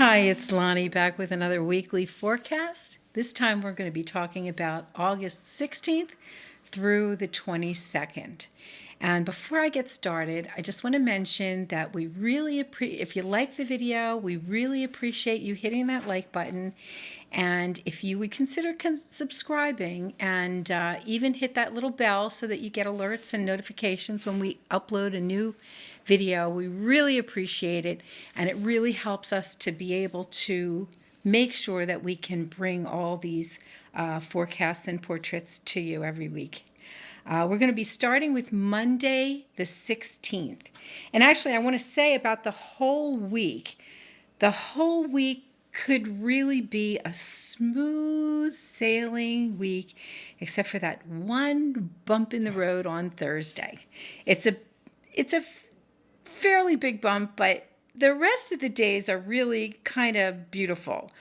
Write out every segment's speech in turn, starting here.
Hi, it's Lonnie back with another weekly forecast. This time we're going to be talking about August 16th through the 22nd. And before I get started, I just want to mention that we really if you like the video, we really appreciate you hitting that like button. And if you would consider subscribing and even hit that little bell so that you get alerts and notifications when we upload a new video, we really appreciate it. And it really helps us to be able to make sure that we can bring all these forecasts and portraits to you every week. We're going to be starting with Monday the 16th. And actually, I want to say about the whole week could really be a smooth sailing week, except for that one bump in the road on Thursday. It's a fairly big bump, but the rest of the days are really kind of beautiful.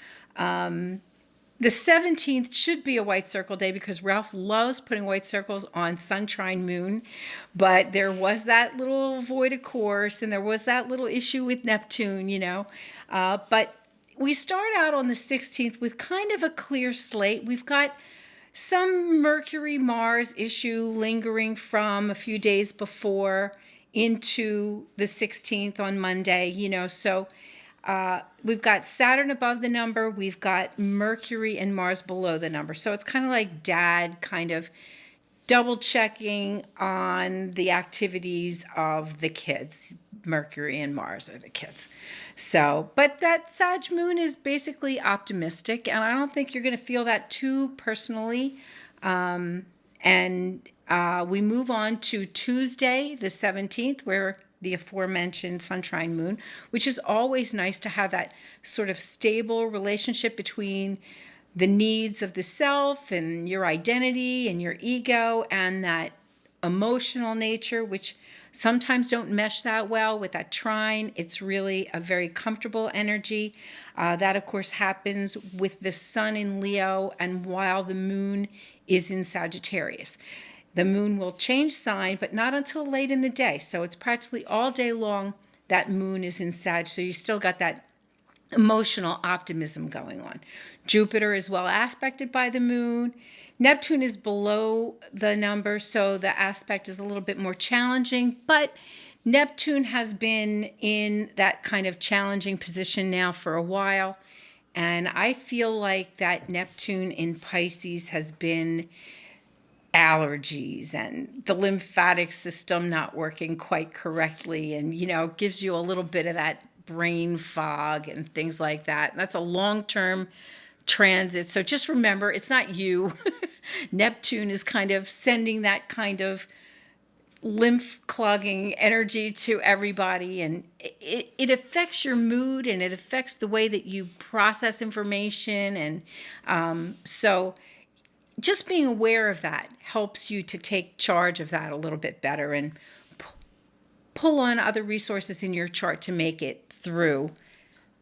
The 17th should be a white circle day because Ralph loves putting white circles on Sun, Trine, Moon. But there was that little void of course, and there was that little issue with Neptune, But we start out on the 16th with kind of a clear slate. We've got some Mercury-Mars issue lingering from a few days before into the 16th on Monday, So we've got Saturn above the number. We've got Mercury and Mars below the number. So it's kind of like Dad kind of double checking on the activities of the kids. Mercury and Mars are the kids. So, but that Sag moon is basically optimistic, and I don't think you're going to feel that too personally. We move on to Tuesday, the 17th, where the aforementioned Sun, Trine, Moon, which is always nice to have that sort of stable relationship between the needs of the self and your identity and your ego and that emotional nature, which sometimes don't mesh that well with that trine. It's really a very comfortable energy. That, of course, happens with the sun in Leo and while the moon is in Sagittarius. The moon will change sign, but not until late in the day. So it's practically all day long that moon is in Sag. So you still got that emotional optimism going on. Jupiter is well aspected by the moon. Neptune is below the number, so the aspect is a little bit more challenging, but Neptune has been in that kind of challenging position now for a while, and I feel like that Neptune in Pisces has been allergies and the lymphatic system not working quite correctly, and gives you a little bit of that brain fog and things like that. And that's a long-term transit. So just remember, it's not you. Neptune is kind of sending that kind of lymph clogging energy to everybody, and it affects your mood and it affects the way that you process information. And so just being aware of that helps you to take charge of that a little bit better and pull on other resources in your chart to make it through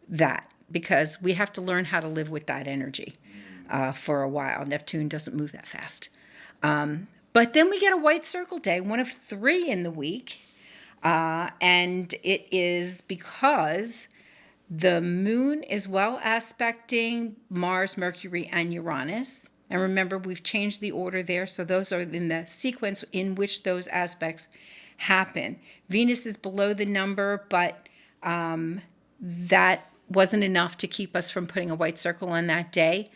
that, because we have to learn how to live with that energy for a while. Neptune doesn't move that fast. But then we get a white circle day, one of 3 in the week. And it is because the moon is well aspecting Mars, Mercury, and Uranus. And remember, we've changed the order there. So those are in the sequence in which those aspects happen. Venus is below the number, but that wasn't enough to keep us from putting a white circle on that day.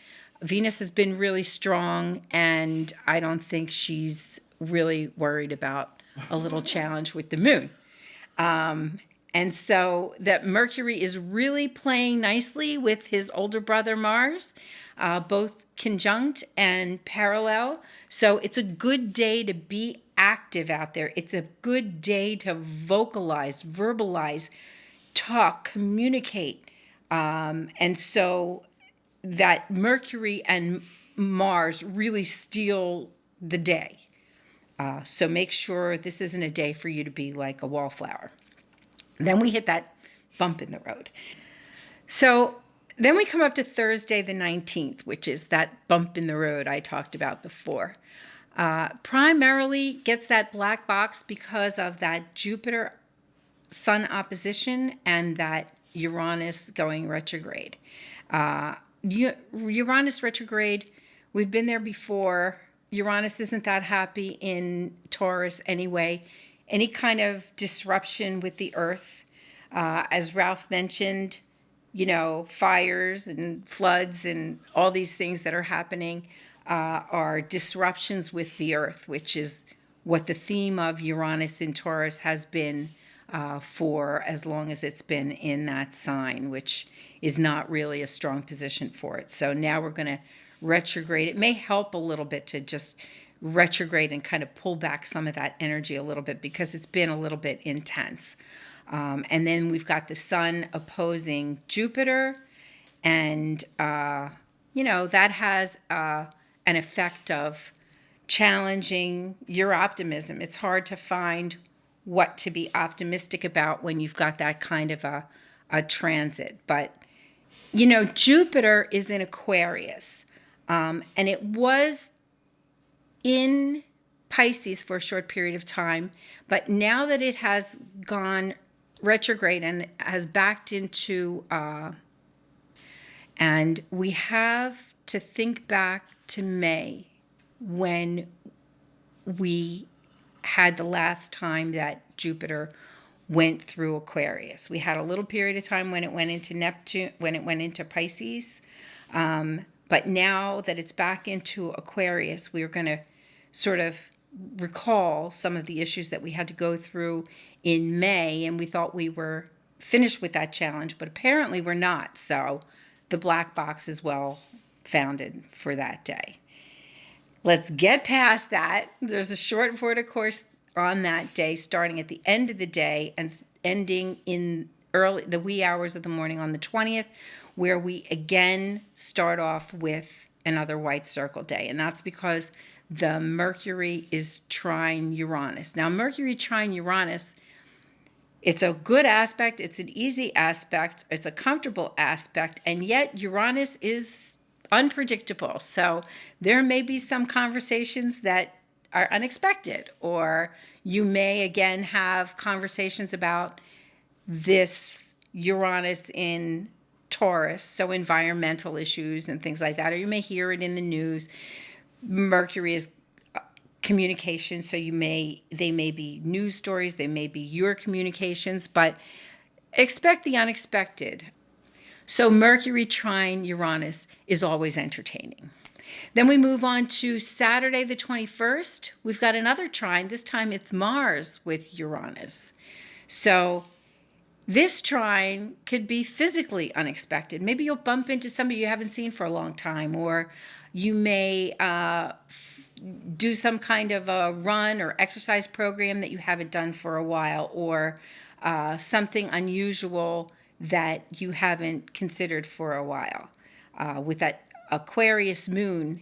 Venus has been really strong, and I don't think she's really worried about a little challenge with the moon. And so that Mercury is really playing nicely with his older brother Mars, both conjunct and parallel. So it's a good day to be active out there. It's a good day to vocalize, verbalize, talk, communicate. And so that Mercury and Mars really steal the day. So make sure this isn't a day for you to be like a wallflower. Then we hit that bump in the road. So then we come up to Thursday the 19th, which is that bump in the road I talked about before. Primarily gets that black box because of that Jupiter Sun opposition and that Uranus going retrograde. Uranus retrograde, we've been there before. Uranus isn't that happy in Taurus anyway. Any kind of disruption with the earth, as Ralph mentioned, fires and floods and all these things that are happening are disruptions with the earth, which is what the theme of Uranus in Taurus has been for as long as it's been in that sign, which is not really a strong position for it. So now we're going to retrograde. It may help a little bit to just retrograde and kind of pull back some of that energy a little bit because it's been a little bit intense. And then we've got the sun opposing Jupiter, and that has an effect of challenging your optimism. It's hard to find what to be optimistic about when you've got that kind of a transit. But, Jupiter is in Aquarius, and it was in Pisces for a short period of time. But now that it has gone retrograde and has backed into, and we have to think back to May when we had the last time that Jupiter went through Aquarius. We had a little period of time when it went into Neptune, when it went into Pisces. But now that it's back into Aquarius, we're going to sort of recall some of the issues that we had to go through in May, and we thought we were finished with that challenge, but apparently we're not. So the black box is well founded for that day. Let's get past that. There's a short vortex course on that day, starting at the end of the day and ending in the wee hours of the morning on the 20th, where we again start off with another white circle day. And that's because the Mercury is trine Uranus. Now, Mercury trine Uranus, it's a good aspect, it's an easy aspect, it's a comfortable aspect, and yet Uranus is unpredictable. So there may be some conversations that are unexpected, or you may again have conversations about this Uranus in Taurus, so environmental issues and things like that, or you may hear it in the news. Mercury is communication, so they may be news stories, they may be your communications, but expect the unexpected. So Mercury trine Uranus is always entertaining. Then we move on to Saturday the 21st. We've got another trine. This time it's Mars with Uranus. So this trine could be physically unexpected. Maybe you'll bump into somebody you haven't seen for a long time, or you may do some kind of a run or exercise program that you haven't done for a while, or something unusual that you haven't considered for a while. With that Aquarius moon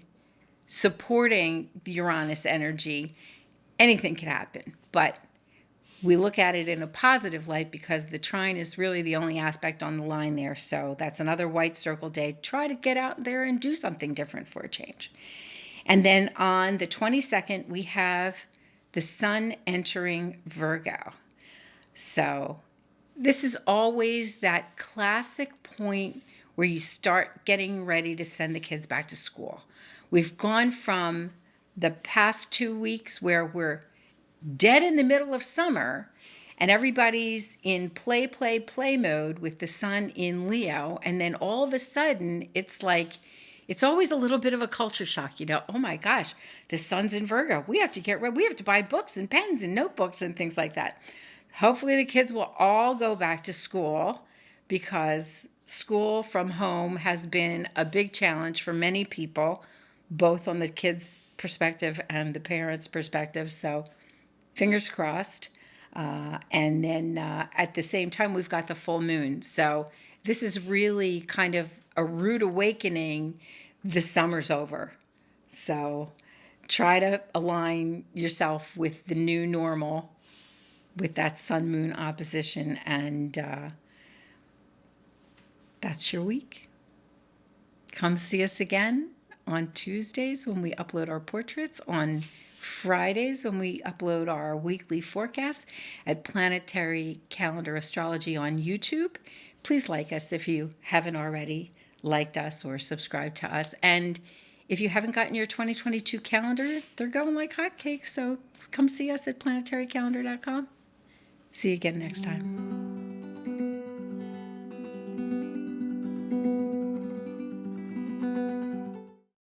supporting the Uranus energy, anything could happen. But we look at it in a positive light because the trine is really the only aspect on the line there. So that's another white circle day. Try to get out there and do something different for a change. And then on the 22nd, we have the Sun entering Virgo. So this is always that classic point where you start getting ready to send the kids back to school. We've gone from the past 2 weeks where we're dead in the middle of summer and everybody's in play mode with the sun in Leo. And then all of a sudden, it's like, it's always a little bit of a culture shock. Oh my gosh, the sun's in Virgo. We have to get ready. We have to buy books and pens and notebooks and things like that. Hopefully the kids will all go back to school, because school from home has been a big challenge for many people, both on the kids' perspective and the parents' perspective. So fingers crossed. And then at the same time, we've got the full moon. So this is really kind of a rude awakening. The summer's over. So try to align yourself with the new normal, with that sun-moon opposition, and that's your week. Come see us again on Tuesdays when we upload our portraits, on Fridays when we upload our weekly forecast at Planetary Calendar Astrology on YouTube. Please like us if you haven't already liked us or subscribed to us. And if you haven't gotten your 2022 calendar, they're going like hotcakes. So come see us at planetarycalendar.com. See you again next time.